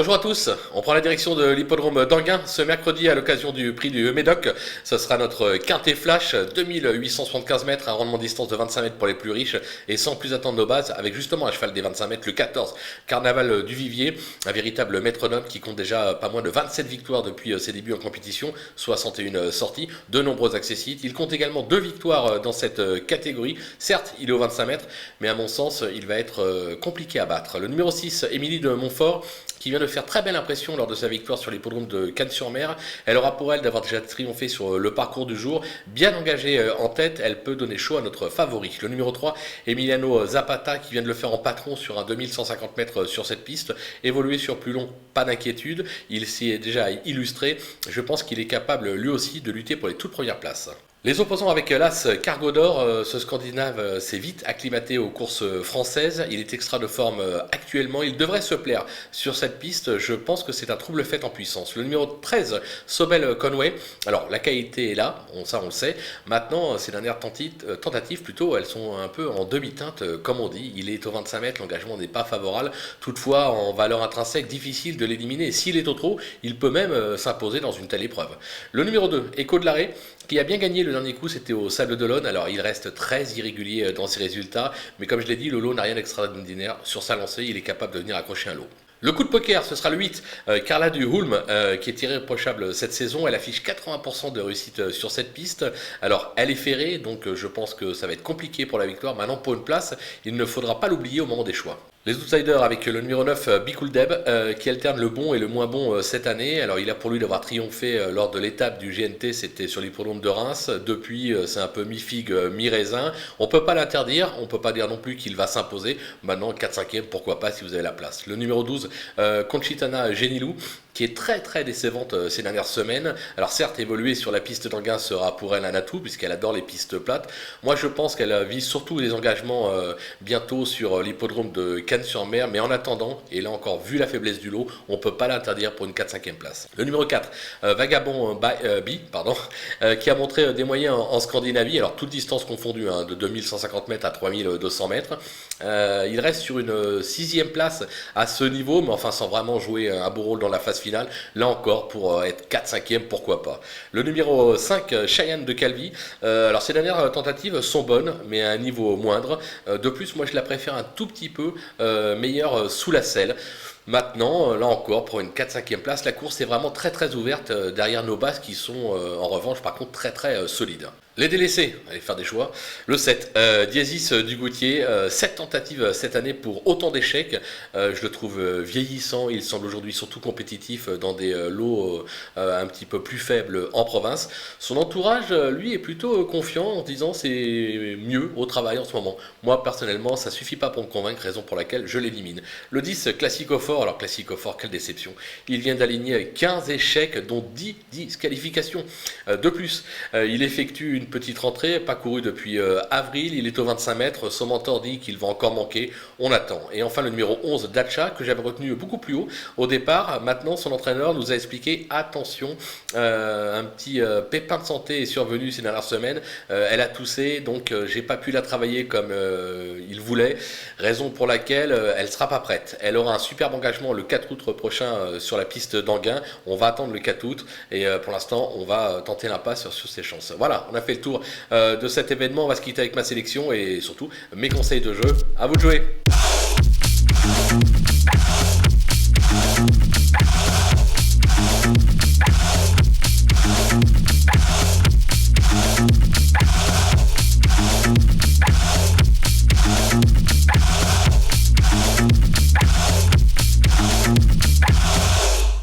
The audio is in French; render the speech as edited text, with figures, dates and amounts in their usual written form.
Bonjour à tous, on prend la direction de l'hippodrome d'Anguin ce mercredi à l'occasion du prix du Médoc. Ce sera notre quintet flash, 2875 mètres, un rendement de distance de 25 mètres pour les plus riches et sans plus attendre nos bases, avec justement à cheval des 25 mètres le 14, Carnaval du Vivier, un véritable métronome qui compte déjà pas moins de 27 victoires depuis ses débuts en compétition, 61 sorties, de nombreux accessites. Il compte également 2 victoires dans cette catégorie. Certes, il est au 25 mètres, mais à mon sens, il va être compliqué à battre. Le numéro 6, Émilie de Montfort, qui vient de faire très belle impression lors de sa victoire sur l'hippodrome de Cannes-sur-Mer. Elle aura pour elle d'avoir déjà triomphé sur le parcours du jour. Bien engagée en tête, elle peut donner chaud à notre favori. Le numéro 3, Emiliano Zapata, qui vient de le faire en patron sur un 2150 mètres sur cette piste. Évoluer sur plus long, pas d'inquiétude. Il s'y est déjà illustré. Je pense qu'il est capable lui aussi de lutter pour les toutes premières places. Les opposants avec l'As Cargo d'Or, ce Scandinave s'est vite acclimaté aux courses françaises. Il est extra de forme actuellement. Il devrait se plaire sur cette piste. Je pense que c'est un trouble fait en puissance. Le numéro 13, Sobel Conway. Alors, la qualité est là, ça on le sait. Maintenant, ces dernières tentatives, plutôt, elles sont un peu en demi-teinte, comme on dit. Il est au 25 mètres, l'engagement n'est pas favorable. Toutefois, en valeur intrinsèque, difficile de l'éliminer. S'il est au trop, il peut même s'imposer dans une telle épreuve. Le numéro 2, Echo de l'arrêt, qui a bien gagné le dernier coup, c'était au Sable d'Olonne. Alors il reste très irrégulier dans ses résultats, mais comme je l'ai dit, Lolo n'a rien d'extraordinaire. Sur sa lancée, il est capable de venir accrocher un lot. Le coup de poker, ce sera le 8, Carla du Hulme, qui est irréprochable cette saison. Elle affiche 80% de réussite sur cette piste. Alors, elle est ferrée, donc je pense que ça va être compliqué pour la victoire. Maintenant, pour une place, il ne faudra pas l'oublier au moment des choix. Les outsiders avec le numéro 9, Bikuldeb, qui alterne le bon et le moins bon cette année. Alors il a pour lui d'avoir triomphé lors de l'étape du GNT, c'était sur l'hippodrome de Reims. Depuis, c'est un peu mi-figue, mi-raisin. On ne peut pas l'interdire, on ne peut pas dire non plus qu'il va s'imposer. Maintenant, 4-5e, pourquoi pas si vous avez la place. Le numéro 12, Conchitana Genilou, qui est très très décevante ces dernières semaines. Alors certes, évoluer sur la piste d'Anguin sera pour elle un atout, puisqu'elle adore les pistes plates. Moi je pense qu'elle vise surtout les engagements bientôt sur l'hippodrome de Cannes-sur-Mer, mais en attendant, et là encore vu la faiblesse du lot, on ne peut pas l'interdire pour une 4-5e place. Le numéro 4, Vagabond qui a montré des moyens en Scandinavie, alors toute distance confondue, de 2150 mètres à 3200 mètres. Il reste sur une 6e place à ce niveau, mais enfin sans vraiment jouer un beau rôle dans la phase finale. Là encore, pour être 4-5e, pourquoi pas. Le numéro 5, Cheyenne de Calvi. Alors ces dernières tentatives sont bonnes, mais à un niveau moindre. De plus, moi je la préfère un tout petit peu meilleure sous la selle. Maintenant, là encore, pour une 4-5e place, la course est vraiment très très ouverte derrière nos bases qui sont en revanche par contre très très solides. Les délaissés, allez faire des choix. Le 7, Diazis du Gautier, 7 tentatives cette année pour autant d'échecs. Je le trouve vieillissant, il semble aujourd'hui surtout compétitif dans des lots un petit peu plus faibles en province. Son entourage, lui, est plutôt confiant en disant c'est mieux au travail en ce moment. Moi, personnellement, ça suffit pas pour me convaincre, raison pour laquelle je l'élimine. Le 10, Classico Fort, alors Classico Fort, quelle déception. Il vient d'aligner 15 échecs, dont 10 disqualifications. De plus, il effectue une petite rentrée, pas couru depuis avril, il est au 25 mètres, son mentor dit qu'il va encore manquer, on attend. Et enfin le numéro 11, Dacha, que j'avais retenu beaucoup plus haut au départ. Maintenant son entraîneur nous a expliqué, attention, un petit pépin de santé est survenu ces dernières semaines, elle a toussé, donc j'ai pas pu la travailler comme il voulait, raison pour laquelle elle sera pas prête. Elle aura un superbe engagement le 4 août prochain sur la piste d'Anguin, on va attendre le 4 août et pour l'instant on va tenter l'impasse sur ses chances. Voilà, on a fait le tour de cet événement, on va se quitter avec ma sélection et surtout mes conseils de jeu. À vous de jouer.